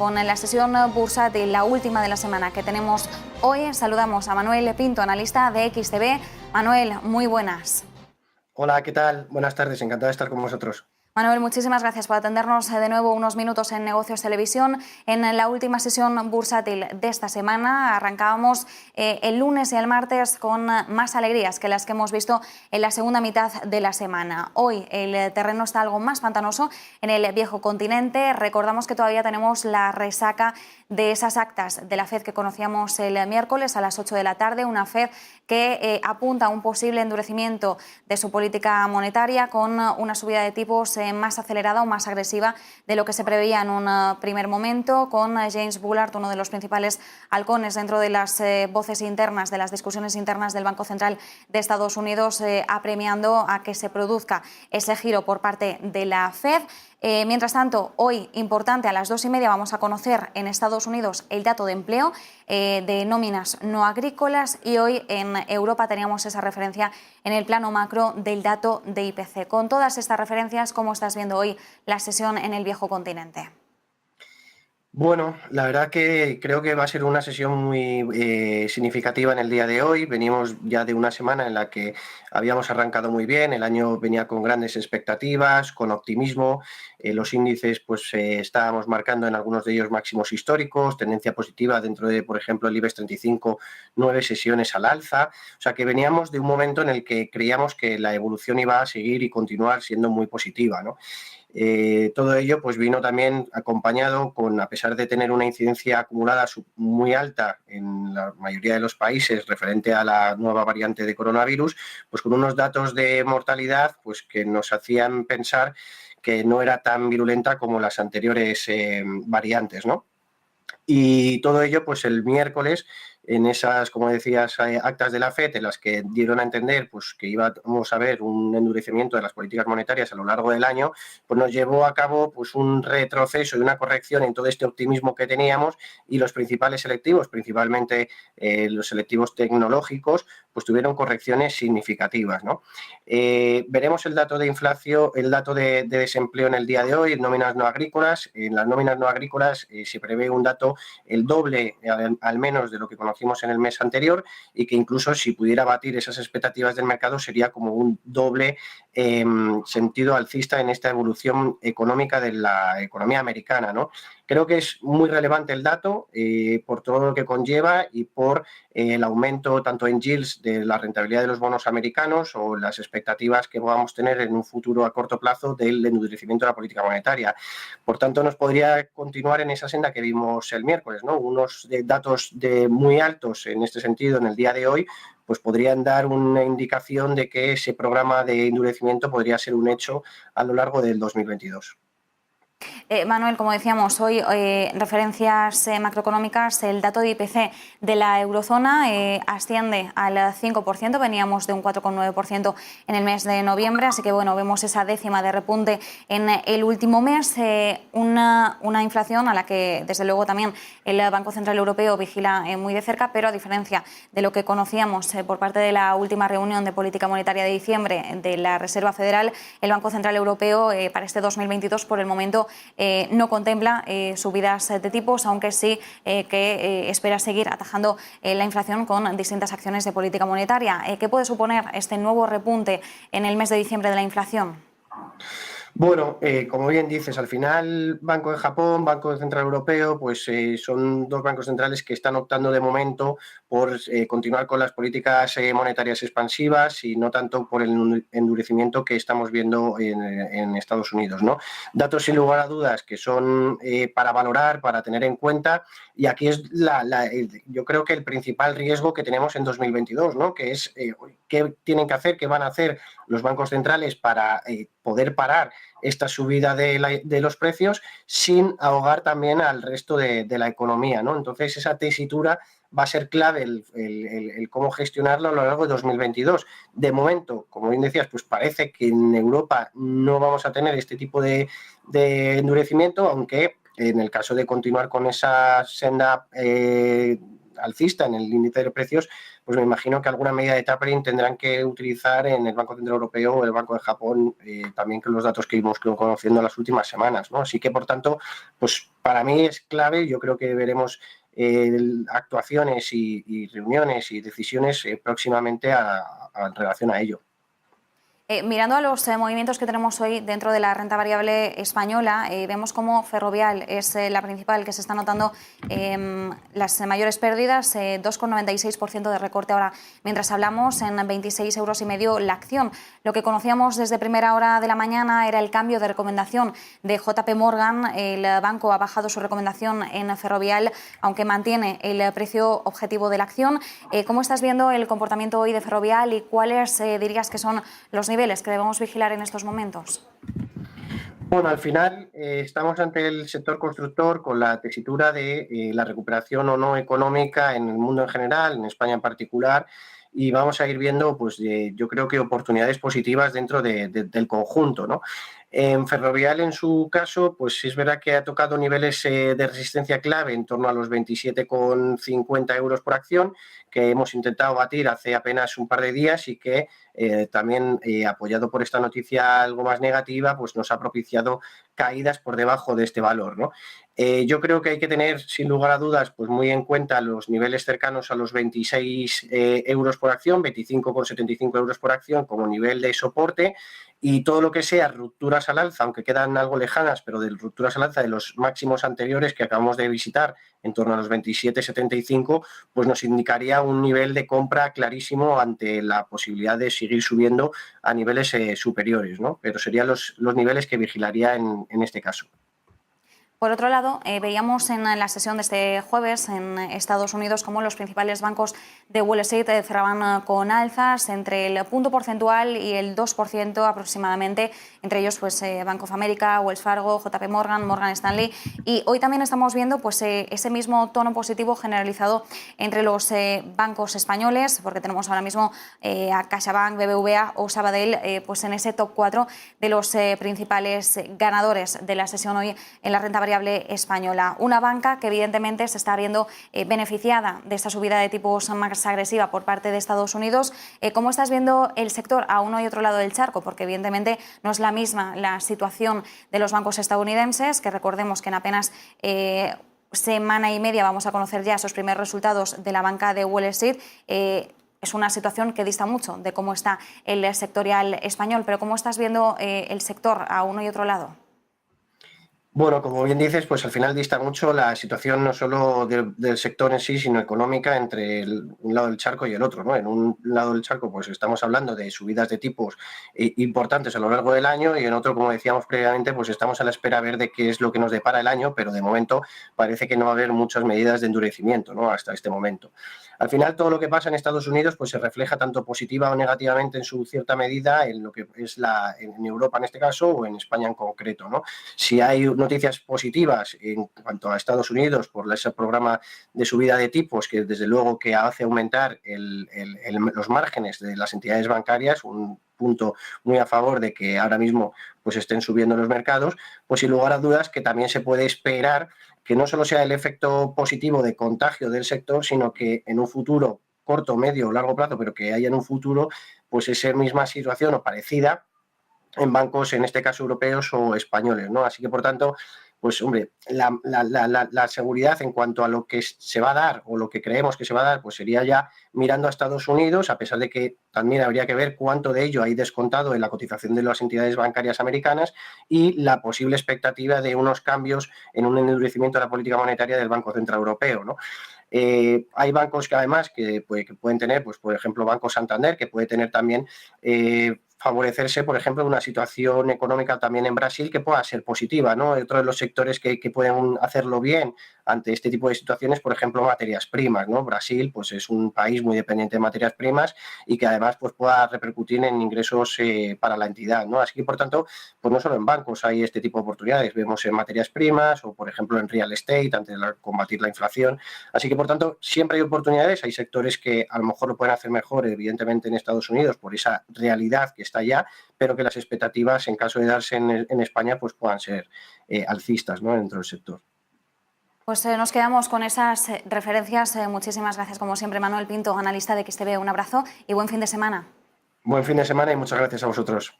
Con la sesión bursátil, la última de la semana que tenemos hoy, saludamos a Manuel Pinto, analista de XTB. Manuel, muy buenas. Hola, ¿qué tal? Buenas tardes, encantado de estar con vosotros. Manuel, muchísimas gracias por atendernos de nuevo unos minutos en Negocios Televisión. En la última sesión bursátil de esta semana arrancábamos el lunes y el martes con más alegrías que las que hemos visto en la segunda mitad de la semana. Hoy el terreno está algo más pantanoso en el viejo continente. Recordamos que todavía tenemos la resaca de esas actas de la FED que conocíamos el miércoles a las 8 de la tarde, una FED que apunta a un posible endurecimiento de su política monetaria con una subida de tipos más acelerada o más agresiva de lo que se preveía en un primer momento, con James Bullard, uno de los principales halcones dentro de las voces internas, de las discusiones internas del Banco Central de Estados Unidos, apremiando a que se produzca ese giro por parte de la FED. Mientras tanto, hoy, importante, a las 2:30 vamos a conocer en Estados Unidos el dato de empleo de nóminas no agrícolas, y hoy en Europa teníamos esa referencia en el plano macro del dato de IPC. Con todas estas referencias, ¿cómo estás viendo hoy la sesión en el viejo continente? Bueno, la verdad que creo que va a ser una sesión muy significativa en el día de hoy. Venimos ya de una semana en la que habíamos arrancado muy bien, el año venía con grandes expectativas, con optimismo, los índices estábamos marcando en algunos de ellos máximos históricos, tendencia positiva dentro de, por ejemplo, el IBEX 35, 9 sesiones al alza, o sea que veníamos de un momento en el que creíamos que la evolución iba a seguir y continuar siendo muy positiva, ¿no? Todo ello pues vino también acompañado con, a pesar de tener una incidencia acumulada muy alta en la mayoría de los países referente a la nueva variante de coronavirus, pues con unos datos de mortalidad pues que nos hacían pensar que no era tan virulenta como las anteriores variantes, ¿no? Y todo ello, pues el miércoles, en esas, como decías, actas de la FED, en las que dieron a entender pues, que íbamos a ver un endurecimiento de las políticas monetarias a lo largo del año, pues nos llevó a cabo pues, un retroceso y una corrección en todo este optimismo que teníamos, y los principales selectivos, principalmente los selectivos tecnológicos, pues tuvieron correcciones significativas, ¿no? Veremos el dato de inflación, el dato de desempleo en el día de hoy, en nóminas no agrícolas. En las nóminas no agrícolas se prevé un dato el doble, al menos, de lo que conocimos en el mes anterior, y que incluso si pudiera batir esas expectativas del mercado sería como un doble sentido alcista en esta evolución económica de la economía americana, ¿no? Creo que es muy relevante el dato por todo lo que conlleva y por el aumento tanto en yields de la rentabilidad de los bonos americanos o las expectativas que podamos tener en un futuro a corto plazo del endurecimiento de la política monetaria. Por tanto, nos podría continuar en esa senda que vimos el miércoles, ¿no? Unos datos muy altos en este sentido en el día de hoy, pues podrían dar una indicación de que ese programa de endurecimiento podría ser un hecho a lo largo del 2022. Manuel, como decíamos, hoy referencias macroeconómicas, el dato de IPC de la eurozona asciende al 5%, veníamos de un 4,9% en el mes de noviembre, así que bueno, vemos esa décima de repunte en el último mes, una inflación a la que desde luego también el Banco Central Europeo vigila muy de cerca, pero a diferencia de lo que conocíamos por parte de la última reunión de política monetaria de diciembre de la Reserva Federal, el Banco Central Europeo para este 2022 por el momento no contempla subidas de tipos, aunque sí que espera seguir atajando la inflación con distintas acciones de política monetaria. ¿Qué puede suponer este nuevo repunte en el mes de diciembre de la inflación? Bueno, como bien dices, al final Banco de Japón, Banco Central Europeo, pues son dos bancos centrales que están optando de momento por continuar con las políticas monetarias expansivas y no tanto por el endurecimiento que estamos viendo en Estados Unidos, ¿no? Datos sin lugar a dudas que son para valorar, para tener en cuenta, y aquí es yo creo que el principal riesgo que tenemos en 2022, ¿no? Que es qué tienen que hacer, qué van a hacer los bancos centrales para poder parar esta subida de los precios sin ahogar también al resto de la economía, ¿no? Entonces esa tesitura va a ser clave el cómo gestionarlo a lo largo de 2022. De momento, como bien decías, pues parece que en Europa no vamos a tener este tipo de endurecimiento, aunque en el caso de continuar con esa senda alcista en el índice de precios, pues me imagino que alguna medida de tapering tendrán que utilizar en el Banco Central Europeo o el Banco de Japón, también con los datos que hemos ido conociendo en las últimas semanas, ¿no? Así que, por tanto, pues para mí es clave. Yo creo que veremos actuaciones y reuniones y decisiones próximamente en relación a ello. Mirando a los movimientos que tenemos hoy dentro de la renta variable española, vemos como Ferrovial es la principal que se está notando las mayores pérdidas, 2,96% de recorte ahora mientras hablamos, en 26,5 euros la acción. Lo que conocíamos desde primera hora de la mañana era el cambio de recomendación de JP Morgan. El banco ha bajado su recomendación en Ferrovial, aunque mantiene el precio objetivo de la acción. ¿Cómo estás viendo el comportamiento hoy de Ferrovial y cuáles dirías que son los niveles que debemos vigilar en estos momentos? Bueno, al final estamos ante el sector constructor con la tesitura de la recuperación o no económica en el mundo en general, en España en particular, y vamos a ir viendo, pues yo creo que oportunidades positivas dentro del conjunto, ¿no? En Ferrovial, en su caso, pues es verdad que ha tocado niveles de resistencia clave en torno a los 27,50 euros por acción, que hemos intentado batir hace apenas un par de días y que también, apoyado por esta noticia algo más negativa, pues nos ha propiciado caídas por debajo de este valor, ¿no? Yo creo que hay que tener, sin lugar a dudas, pues muy en cuenta los niveles cercanos a los 26 euros por acción, 25,75 euros por acción como nivel de soporte, y todo lo que sea rupturas al alza, aunque quedan algo lejanas, pero de rupturas al alza de los máximos anteriores que acabamos de visitar, en torno a los 27,75, pues nos indicaría un nivel de compra clarísimo ante la posibilidad de seguir subiendo a niveles superiores, ¿no? Pero serían los niveles que vigilaría en este caso. Por otro lado, veíamos en la sesión de este jueves en Estados Unidos cómo los principales bancos de Wall Street cerraban con alzas entre el punto porcentual y el 2% aproximadamente, entre ellos pues Bank of America, Wells Fargo, JP Morgan, Morgan Stanley, y hoy también estamos viendo pues ese mismo tono positivo generalizado entre los bancos españoles, porque tenemos ahora mismo a CaixaBank, BBVA o Sabadell pues en ese top 4 de los principales ganadores de la sesión hoy en la renta variable española. Una banca que evidentemente se está viendo beneficiada de esta subida de tipos más agresiva por parte de Estados Unidos. ¿Cómo estás viendo el sector a uno y otro lado del charco? Porque evidentemente no es la misma la situación de los bancos estadounidenses, que recordemos que en apenas semana y media vamos a conocer ya esos primeros resultados de la banca de Wall Street. Es una situación que dista mucho de cómo está el sectorial español, pero ¿cómo estás viendo el sector a uno y otro lado? Bueno, como bien dices, pues al final dista mucho la situación no solo del sector en sí, sino económica entre un lado del charco y el otro, ¿no? En un lado del charco pues estamos hablando de subidas de tipos importantes a lo largo del año, y en otro, como decíamos previamente, pues estamos a la espera a ver de qué es lo que nos depara el año, pero de momento parece que no va a haber muchas medidas de endurecimiento, ¿no? Hasta este momento. Al final, todo lo que pasa en Estados Unidos pues se refleja tanto positiva o negativamente en su cierta medida en lo que es en Europa en este caso, o en España en concreto, ¿no? Si hay noticias positivas en cuanto a Estados Unidos por ese programa de subida de tipos, que desde luego que hace aumentar los márgenes de las entidades bancarias, un punto muy a favor de que ahora mismo pues estén subiendo los mercados, pues sin lugar a dudas que también se puede esperar que no solo sea el efecto positivo de contagio del sector, sino que en un futuro corto, medio o largo plazo, pero que haya en un futuro pues esa misma situación o parecida en bancos, en este caso europeos o españoles, ¿no? Así que, por tanto, pues hombre, la seguridad en cuanto a lo que se va a dar o lo que creemos que se va a dar, pues sería ya mirando a Estados Unidos, a pesar de que también habría que ver cuánto de ello hay descontado en la cotización de las entidades bancarias americanas y la posible expectativa de unos cambios en un endurecimiento de la política monetaria del Banco Central Europeo, ¿no? Hay bancos que además que pueden tener, pues por ejemplo, Banco Santander, que puede tener también favorecerse, por ejemplo, una situación económica también en Brasil que pueda ser positiva, ¿no? Otro de los sectores que pueden hacerlo bien ante este tipo de situaciones, por ejemplo, materias primas, ¿no? Brasil, pues es un país muy dependiente de materias primas y que además pues pueda repercutir en ingresos para la entidad, ¿no? Así que, por tanto, pues no solo en bancos hay este tipo de oportunidades, vemos en materias primas o, por ejemplo, en real estate, ante combatir la inflación. Así que, por tanto, siempre hay oportunidades, hay sectores que a lo mejor lo pueden hacer mejor, evidentemente, en Estados Unidos por esa realidad que está allá, pero que las expectativas, en caso de darse en España, pues puedan ser alcistas, ¿no? Dentro del sector. Pues nos quedamos con esas referencias. Muchísimas gracias, como siempre, Manuel Pinto, analista de XTV. Un abrazo y buen fin de semana. Buen fin de semana y muchas gracias a vosotros.